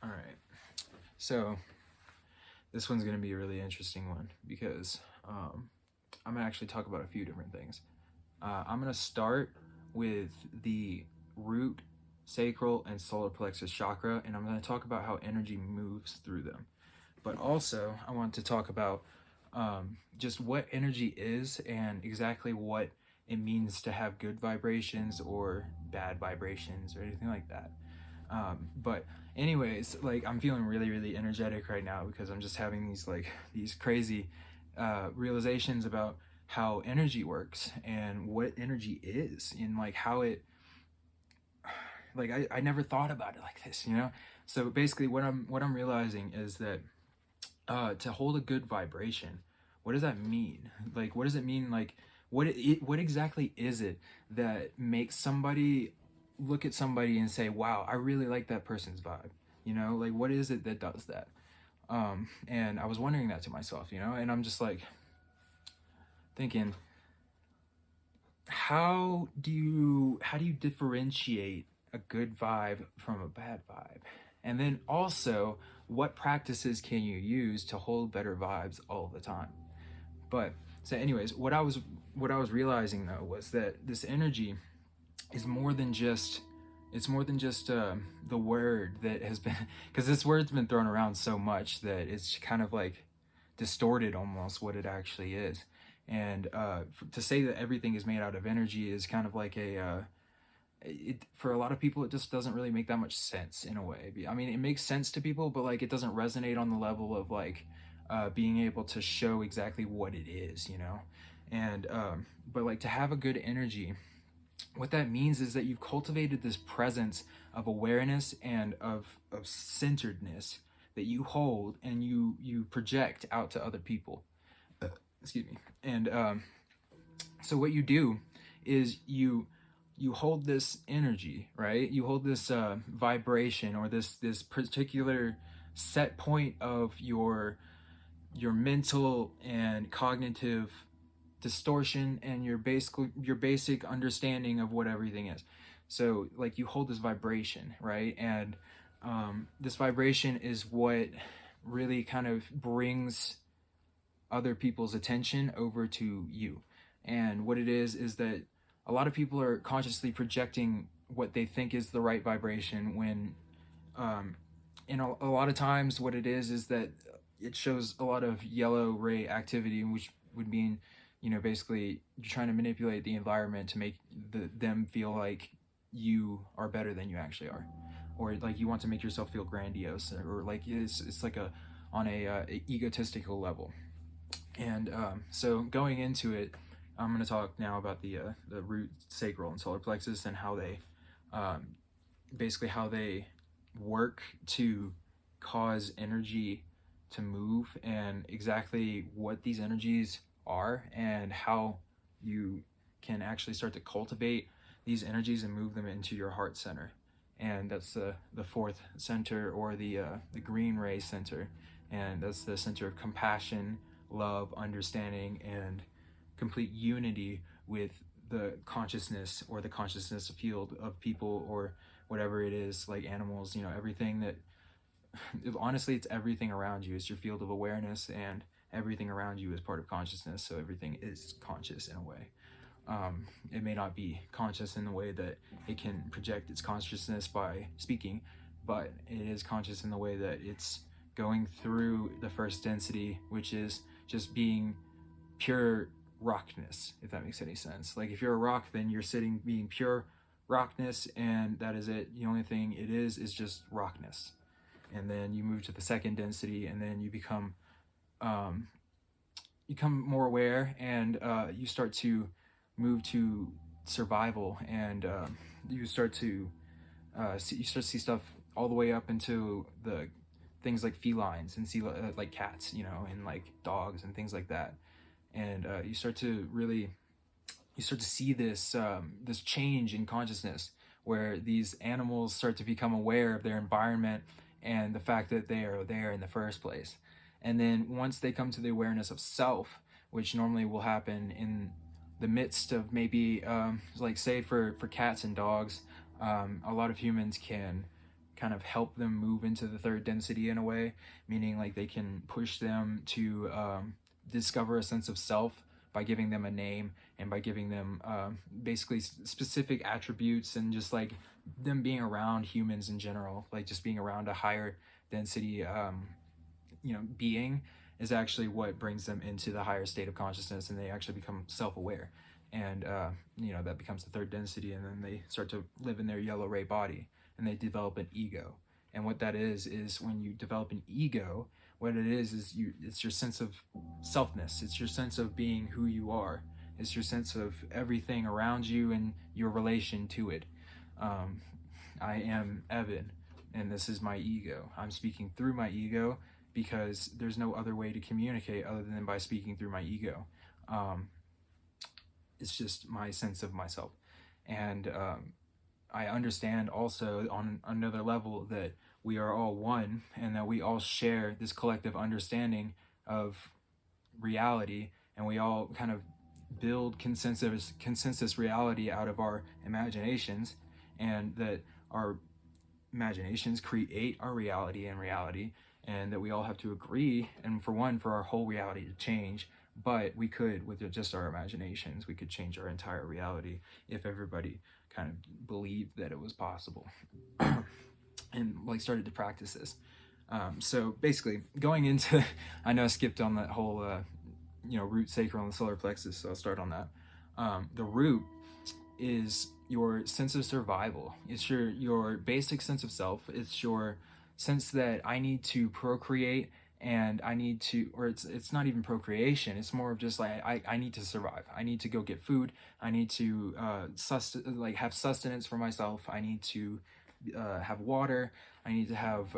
All right. So this one's going to be a really interesting one because I'm going to actually talk about a few different things. I'm going to start with the root, sacral, and solar plexus chakra, and I'm going to talk about how energy moves through them. But also, I want to talk about just what energy is and exactly what it means to have good vibrations or bad vibrations or anything like that. But anyways, like I'm feeling really, really energetic right now because I'm just having these crazy realizations about how energy works and what energy is and like how it like I never thought about it like this, you know. So basically what I'm realizing is that to hold a good vibration, what does that mean? Like what does it mean? Like what exactly is it that makes somebody look at somebody and say, wow, I really like that person's vibe? You know, like what is it that does that? And I was wondering that to myself, you know, and I'm just like thinking, how do you differentiate a good vibe from a bad vibe? And then also, what practices can you use to hold better vibes all the time? But so anyways, what I was realizing though was that this energy is more than just the word that has been because this word's been thrown around so much that it's kind of like distorted almost what it actually is. And to say that everything is made out of energy is kind of like for a lot of people it just doesn't really make that much sense in a way. I mean, it makes sense to people, but like it doesn't resonate on the level of like being able to show exactly what it is, you know. And but like to have a good energy, what that means is that you've cultivated this presence of awareness and of centeredness that you hold and you project out to other people. Excuse me. And so what you do is you hold this energy, right? You hold this vibration or this particular set point of your mental and cognitive distortion and your basic understanding of what everything is. So like you hold this vibration, right? And this vibration is what really kind of brings other people's attention over to you. And what it is that a lot of people are consciously projecting what they think is the right vibration when um, and a lot of times what it is that it shows a lot of yellow ray activity, which would mean, you know, basically you're trying to manipulate the environment to make them feel like you are better than you actually are, or like you want to make yourself feel grandiose, or like it's like a on a egotistical level. And so going into it, I'm going to talk now about the root, sacral, and solar plexus and how they um, basically how they work to cause energy to move and exactly what these energies are and how you can actually start to cultivate these energies and move them into your heart center. And that's the fourth center, or the green ray center, and that's the center of compassion, love, understanding, and complete unity with the consciousness or the consciousness field of people or whatever it is, like animals, you know, everything that honestly it's everything around you. It's your field of awareness, and everything around you is part of consciousness, so everything is conscious in a way. It may not be conscious in the way that it can project its consciousness by speaking, but it is conscious in the way that it's going through the first density, which is just being pure rockness, if that makes any sense. Like if you're a rock, then you're sitting being pure rockness, and that is it. The only thing it is just rockness. And then you move to the second density, and then you um, become more aware, and you start to move to survival, and you start to see stuff all the way up into the things like felines and see like cats, you know, and like dogs and things like that. And you start to see this change in consciousness where these animals start to become aware of their environment and the fact that they are there in the first place. And then once they come to the awareness of self, which normally will happen in the midst of maybe like say for cats and dogs, a lot of humans can kind of help them move into the third density in a way, meaning like they can push them to discover a sense of self by giving them a name and by giving them basically specific attributes, and just like them being around humans in general, like just being around a higher density being is actually what brings them into the higher state of consciousness, and they actually become self-aware, and that becomes the third density, and then they start to live in their yellow ray body, and they develop an ego. And what that is when you develop an ego, what it is it's your sense of selfness. It's your sense of being who you are. It's your sense of everything around you and your relation to it. I am Evan, and this is my ego. I'm speaking through my ego because there's no other way to communicate other than by speaking through my ego. It's just my sense of myself. And I understand also on another level that we are all one, and that we all share this collective understanding of reality, and we all kind of build consensus reality out of our imaginations, and that our imaginations create our reality and reality, and that we all have to agree, and for our whole reality to change. But we could, with just our imaginations, we could change our entire reality if everybody kind of believed that it was possible and like started to practice this. So basically going into, I know I skipped on that whole, root, sacral, and solar plexus, so I'll start on that. The root is your sense of survival. It's your basic sense of self. It's your sense that I need to procreate, and I need to, or it's not even procreation. It's more of just like I need to survive. I need to go get food. I need to have sustenance for myself. I need to have water. I need to have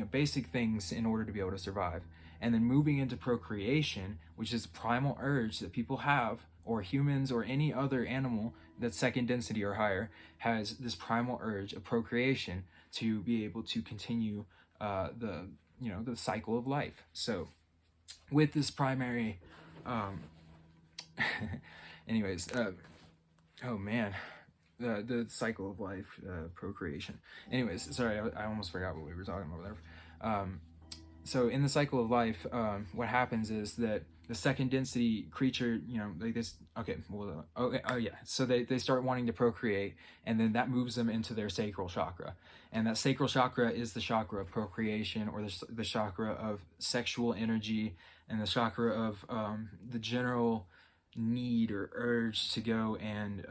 basic things in order to be able to survive. And then moving into procreation, which is a primal urge that people have, or humans or any other animal that's second density or higher, has this primal urge of procreation to be able to continue the cycle of life. So with this primary the cycle of life, procreation. Anyways, sorry, I almost forgot what we were talking about there. So in the cycle of life, what happens is that the second density creature, like this, so they start wanting to procreate, and then that moves them into their sacral chakra. And that sacral chakra is the chakra of procreation, or the chakra of sexual energy, and the chakra of the general need or urge to go and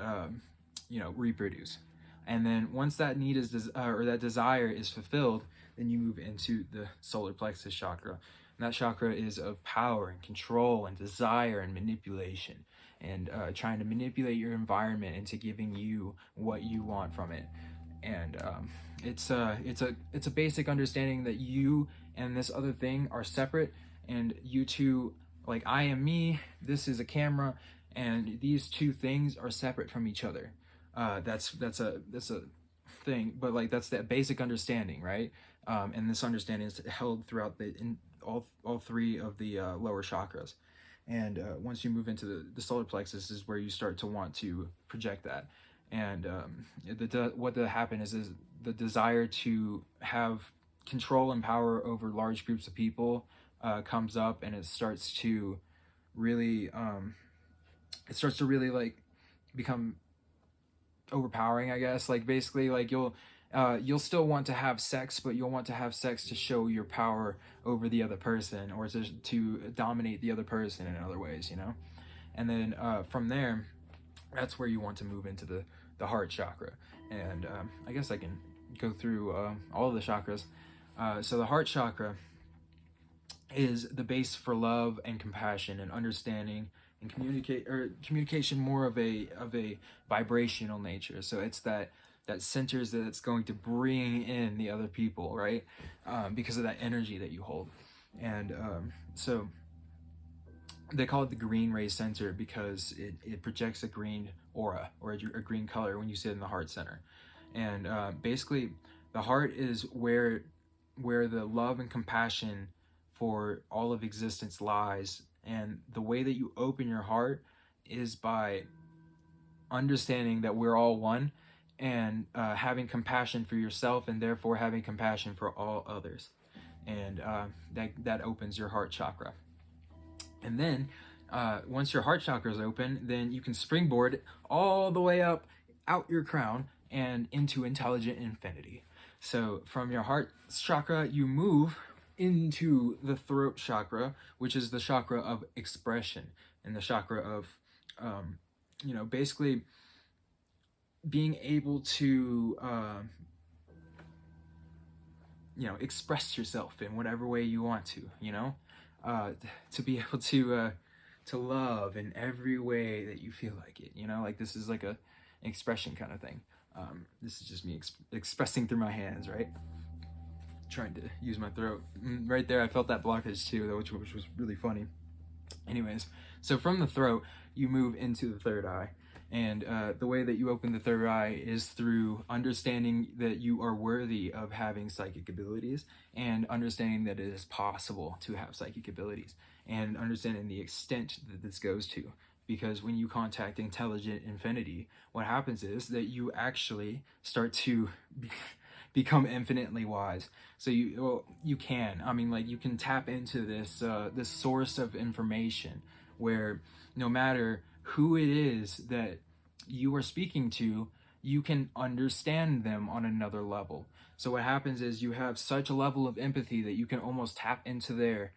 reproduce. And then once that need is or that desire is fulfilled, then you move into the solar plexus chakra. And that chakra is of power and control and desire and manipulation, and trying to manipulate your environment into giving you what you want from it. And it's a basic understanding that you and this other thing are separate, and you two, like I am me, this is a camera, and these two things are separate from each other. That's a thing, but like that's that basic understanding, right? And this understanding is held throughout all three of the lower chakras. And once you move into the solar plexus is where you start to want to project that. And what will happen is the desire to have control and power over large groups of people comes up, and it starts to really like become overpowering, I guess. Like basically, like you'll still want to have sex, but you'll want to have sex to show your power over the other person, or to dominate the other person in other ways, And then from there, that's where you want to move into the heart chakra. And I guess I can go through all of the chakras. So the heart chakra is the base for love and compassion and understanding and communication, more of a vibrational nature. So it's that centers that's going to bring in the other people, right? Because of that energy that you hold. And so they call it the green ray center because it projects a green aura, or a green color when you sit in the heart center. And basically the heart is where the love and compassion for all of existence lies. And the way that you open your heart is by understanding that we're all one, and having compassion for yourself, and therefore having compassion for all others. And that opens your heart chakra. And then once your heart chakra is open, then you can springboard all the way up out your crown and into intelligent infinity. So from your heart chakra, you move into the throat chakra, which is the chakra of expression and the chakra of, basically being able to, express yourself in whatever way you want to, to be able to love in every way that you feel like it, like this is like an expression kind of thing. This is just me expressing through my hands, right? Trying to use my throat. Right there, I felt that blockage too, which was really funny. Anyways, so from the throat, you move into the third eye. And the way that you open the third eye is through understanding that you are worthy of having psychic abilities, and understanding that it is possible to have psychic abilities, and understanding the extent that this goes to. Because when you contact intelligent infinity, what happens is that you actually start to become infinitely wise. So you can, you can tap into this this source of information where no matter who it is that you are speaking to, you can understand them on another level. So what happens is you have such a level of empathy that you can almost tap into their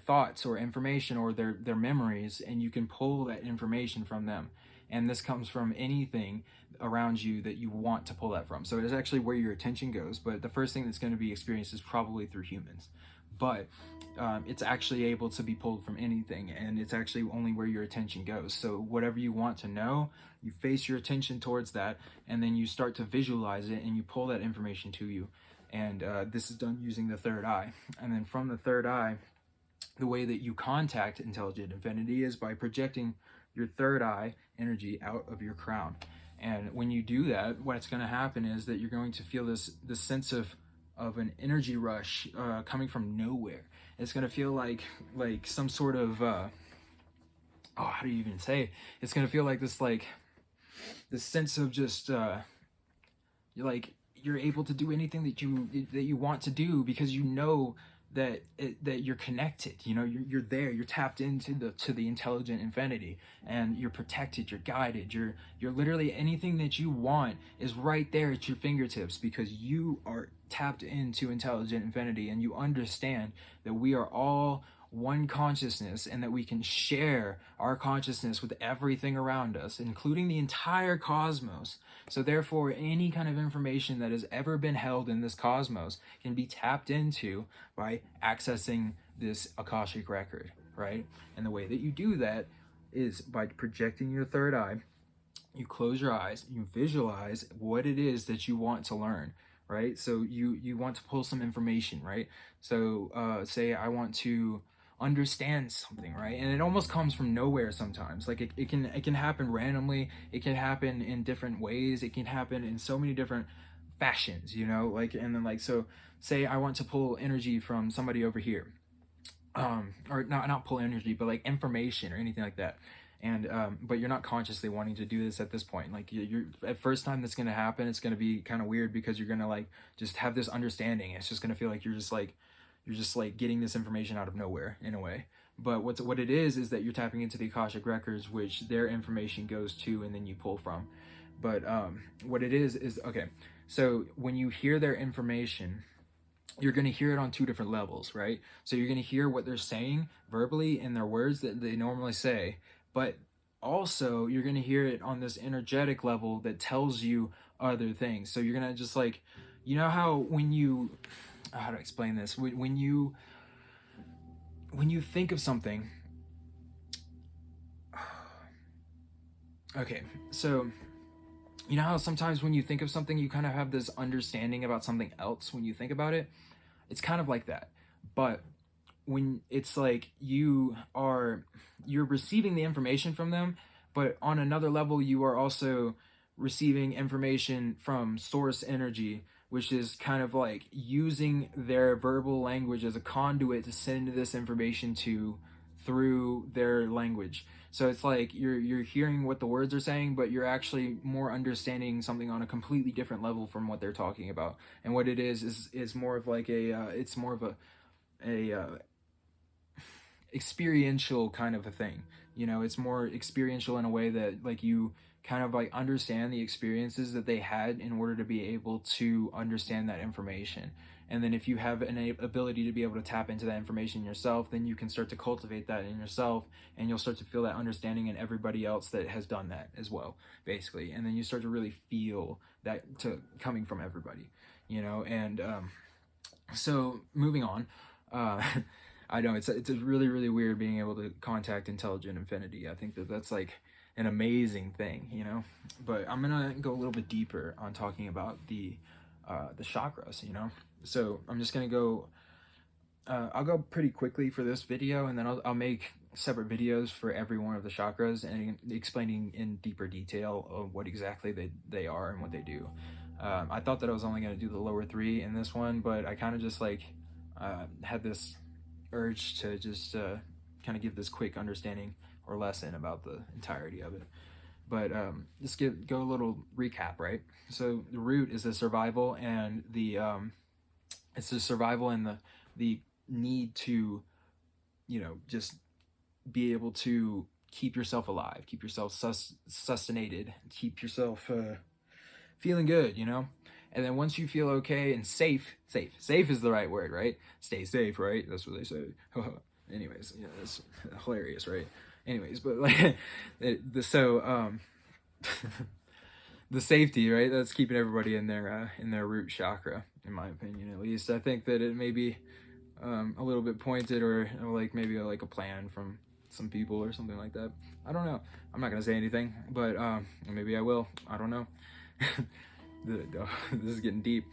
thoughts or information or their memories, and you can pull that information from them. And this comes from anything around you that you want to pull that from. So it is actually where your attention goes, but the first thing that's going to be experienced is probably through humans. But it's actually able to be pulled from anything, and it's actually only where your attention goes. So whatever you want to know, you face your attention towards that, and then you start to visualize it, and you pull that information to you. And this is done using the third eye. And then from the third eye, the way that you contact intelligent infinity is by projecting your third eye energy out of your crown. And when you do that, what's going to happen is that you're going to feel this sense of an energy rush coming from nowhere. It's going to feel like some sort of how do you even say? It's going to feel like this sense of just you're able to do anything that you want to do, because you know that you're connected, you're there, you're tapped into the intelligent infinity, and you're protected, you're guided, you're literally anything that you want is right there at your fingertips, because you are tapped into intelligent infinity, and you understand that we are all one consciousness, and that we can share our consciousness with everything around us, including the entire cosmos. So therefore, any kind of information that has ever been held in this cosmos can be tapped into by accessing this Akashic record, right? And the way that you do that is by projecting your third eye. You close your eyes, you visualize what it is that you want to learn, right? So you want to pull some information, right? So say I want to understand something, right? And it almost comes from nowhere sometimes. Like it can happen randomly, it can happen in different ways, it can happen in so many different fashions, and then so say I want to pull energy from somebody over here, or not pull energy, but like information or anything like that. And but you're not consciously wanting to do this at this point. Like you're at first time that's going to happen, it's going to be kind of weird, because you're going to just have this understanding. It's just going to feel like you're just getting this information out of nowhere in a way. But what it is that you're tapping into the Akashic records, which their information goes to, and then you pull from. But what it is okay. So when you hear their information, you're going to hear it on two different levels, right? So you're going to hear what they're saying verbally in their words that they normally say, but also you're going to hear it on this energetic level that tells you other things. So you're going to just how when you, how to explain this, when you think of something, okay, so you know how sometimes when you think of something, you kind of have this understanding about something else when you think about it? It's kind of like that. But when it's like you're receiving the information from them, but on another level, you are also receiving information from source energy, which is kind of like using their verbal language as a conduit to send this information to through their language. So it's like you're hearing what the words are saying, but you're actually more understanding something on a completely different level from what they're talking about. And what it is more of like it's more of a experiential kind of a thing. You know, it's more experiential in a way that like you kind of like understand the experiences that they had in order to be able to understand that information. And then if you have an ability to be able to tap into that information yourself, then you can start to cultivate that in yourself, and you'll start to feel that understanding in everybody else that has done that as well, basically. And then you start to really feel that coming from everybody, you know. And so moving on, I know it's really, really weird being able to contact intelligent infinity. I think that that's like an amazing thing, you know. But I'm gonna go a little bit deeper on talking about the chakras, you know. So I'm just gonna go. I'll go pretty quickly for this video, and then I'll make separate videos for every one of the chakras and explaining in deeper detail of what exactly they are and what they do. I thought that I was only gonna do the lower three in this one, but I kind of just like had this urge to just kind of give this quick understanding or lesson about the entirety of it. But just go a little recap, right? So the root is the survival, and it's the survival and the need to, you know, just be able to keep yourself alive, keep yourself sustainated, keep yourself feeling good, you know. And then once you feel okay and safe is the right word, right? Stay safe, right? That's what they say. Anyways, yeah, that's hilarious, right? Anyways, but like the safety, right? That's keeping everybody in their root chakra, in my opinion, at least. I think that it may be a little bit pointed, or like maybe like a plan from some people or something like that. I don't know. I'm not gonna say anything, but maybe I will. I don't know. This is getting deep.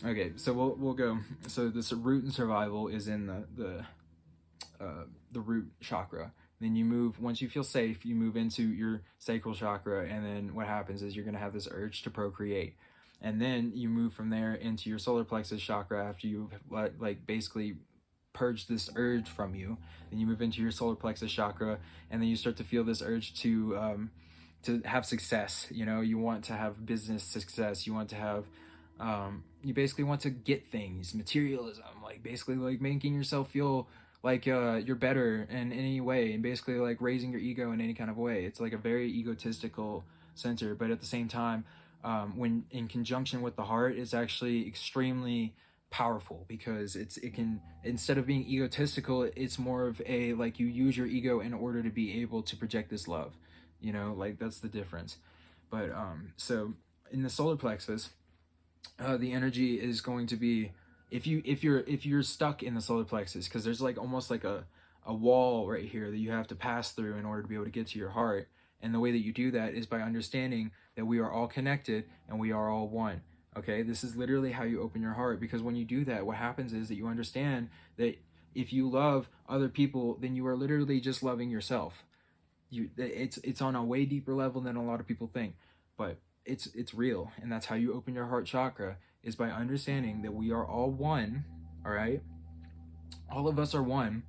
Okay, so we'll go. So this root and survival is in the root chakra. Then you move, once you feel safe, you move into your sacral chakra, and then what happens is you're gonna have this urge to procreate. And then you move from there into your solar plexus chakra after you've like basically purged this urge from you. Then you move into your solar plexus chakra, and then you start to feel this urge to have success. You know, you want to have business success. You want to have, you basically want to get things, materialism, like basically like making yourself feel like you're better in any way, and basically like raising your ego in any kind of way. It's like a very egotistical center, but at the same time, when in conjunction with the heart, it's actually extremely powerful, because it can, instead of being egotistical, it's more of a like you use your ego in order to be able to project this love, you know, like that's the difference. But so in the solar plexus, the energy is going to be, if you're stuck in the solar plexus, because there's like almost like a wall right here that you have to pass through in order to be able to get to your heart. And the way that you do that is by understanding that we are all connected and we are all one. Okay, this is literally how you open your heart, because when you do that, what happens is that you understand that if you love other people, then you are literally just loving yourself. It's on a way deeper level than a lot of people think, but it's real. And that's how you open your heart chakra, is by understanding that we are all one. All right, all of us are one,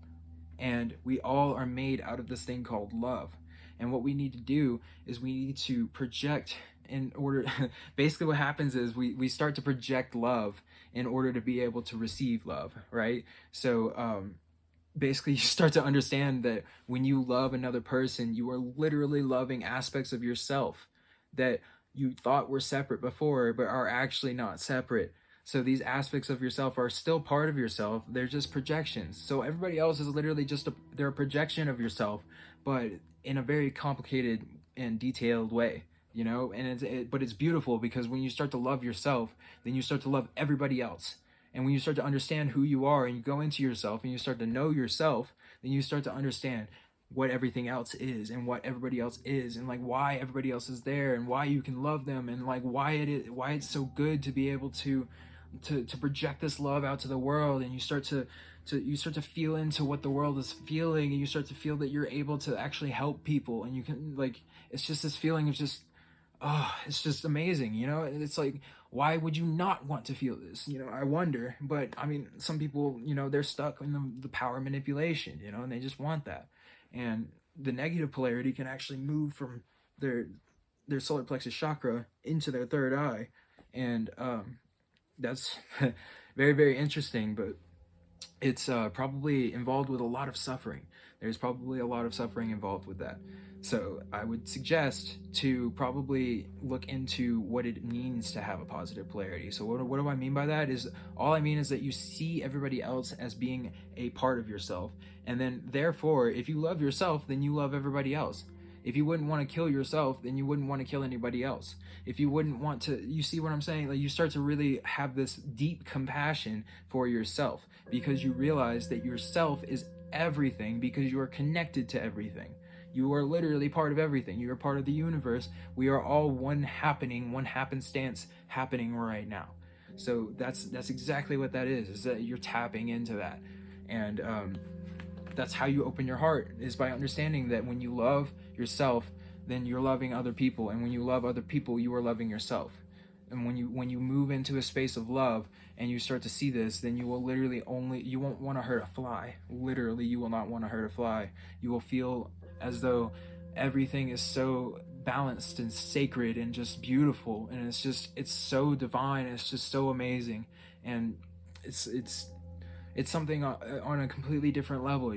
and we all are made out of this thing called love. And what we need to do is we need to project in order basically what happens is we start to project love in order to be able to receive love, right? So basically you start to understand that when you love another person, you are literally loving aspects of yourself that you thought were separate before, but are actually not separate. So these aspects of yourself are still part of yourself. They're just projections. So everybody else is literally just they're a projection of yourself, but in a very complicated and detailed way, you know. And but it's beautiful, because when you start to love yourself, then you start to love everybody else. And when you start to understand who you are, and you go into yourself and you start to know yourself, then you start to understand what everything else is, and what everybody else is, and like why everybody else is there, and why you can love them, and like why it's so good to be able to project this love out to the world. And you start to feel into what the world is feeling, and you start to feel that you're able to actually help people, and you can, like, it's just this feeling of just, oh, it's just amazing, you know. It's like why would you not want to feel this? I wonder. But I mean, some people, they're stuck in the power manipulation, and they just want that. And the negative polarity can actually move from their solar plexus chakra into their third eye. And that's very, very interesting. But it's probably involved with a lot of suffering. There's probably a lot of suffering involved with that. So I would suggest to probably look into what it means to have a positive polarity. So what do I mean by that? Is all I mean is that you see everybody else as being a part of yourself. And then therefore, if you love yourself, then you love everybody else. If you wouldn't want to kill yourself, then you wouldn't want to kill anybody else. If you wouldn't want to, you see what I'm saying? Like, you start to really have this deep compassion for yourself, because you realize that yourself is everything, because you are connected to everything. You are literally part of everything. You are part of the universe. We are all one happening, one happenstance happening right now. So that's exactly what that is that you're tapping into that. And that's how you open your heart, is by understanding that when you love yourself, then you're loving other people. And when you love other people, you are loving yourself. And when you move into a space of love and you start to see this, then you will literally you won't want to hurt a fly. Literally, you will not want to hurt a fly. You will feel as though everything is so balanced and sacred and just beautiful. And it's so divine. It's just so amazing. And it's something on a completely different level,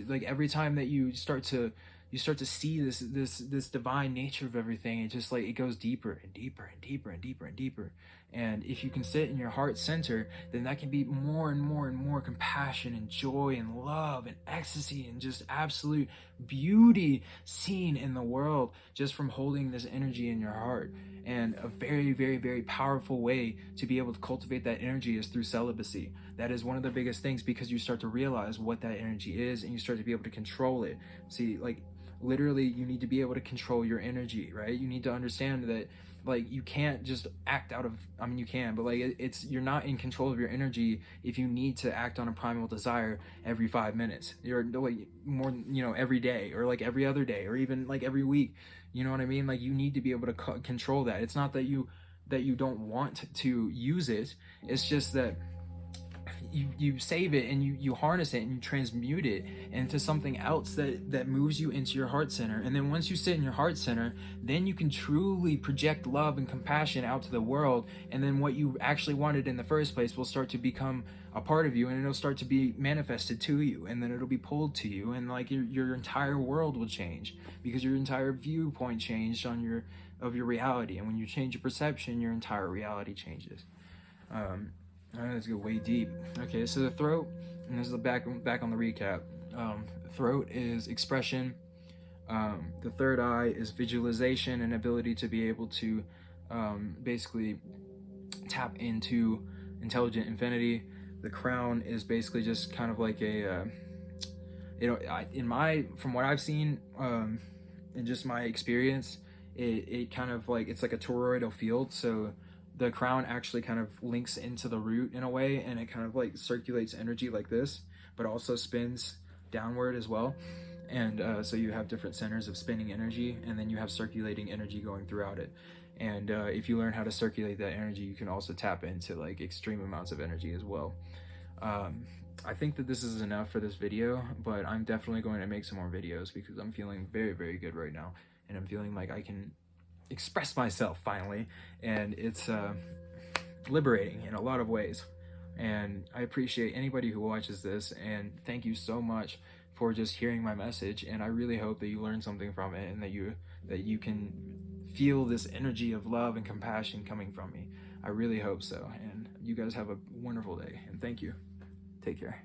like every time that you start to see this divine nature of everything, it just it goes deeper and deeper and deeper and deeper and deeper. And if you can sit in your heart center, then that can be more and more and more compassion and joy and love and ecstasy and just absolute beauty seen in the world just from holding this energy in your heart. And a very, very, very powerful way to be able to cultivate that energy is through celibacy. That is one of the biggest things, because you start to realize what that energy is and you start to be able to control it. See, literally, you need to be able to control your energy, right? You need to understand that you can't just act out of, you can, but you're not in control of your energy if you need to act on a primal desire every 5 minutes. You're more, every day, or every other day, or even every week. You know what I mean? You need to be able to control that. It's not that you don't want to use it. It's just that you save it and you harness it and you transmute it into something else that moves you into your heart center. And then once you sit in your heart center, then you can truly project love and compassion out to the world. And then what you actually wanted in the first place will start to become a part of you, and it'll start to be manifested to you, and then it'll be pulled to you, and your entire world will change, because your entire viewpoint changed of your reality. And when you change your perception, your entire reality changes. All right, let's go way deep. Okay, so the throat, and this is back on the recap. Throat is expression. The third eye is visualization and ability to be able to basically tap into intelligent infinity. The crown is basically just kind of like a, from what I've seen, in just my experience, it kind of it's like a toroidal field. So the crown actually kind of links into the root in a way, and it kind of circulates energy like this, but also spins downward as well. And so you have different centers of spinning energy, and then you have circulating energy going throughout it. And if you learn how to circulate that energy, you can also tap into extreme amounts of energy as well. I think that this is enough for this video, but I'm definitely going to make some more videos, because I'm feeling very, very good right now, and I'm feeling like I can express myself finally, and it's liberating in a lot of ways. And I appreciate anybody who watches this, and thank you so much for just hearing my message. And I really hope that you learn something from it, and that you can feel this energy of love and compassion coming from me. I really hope so. And you guys have a wonderful day, and thank you. Take care.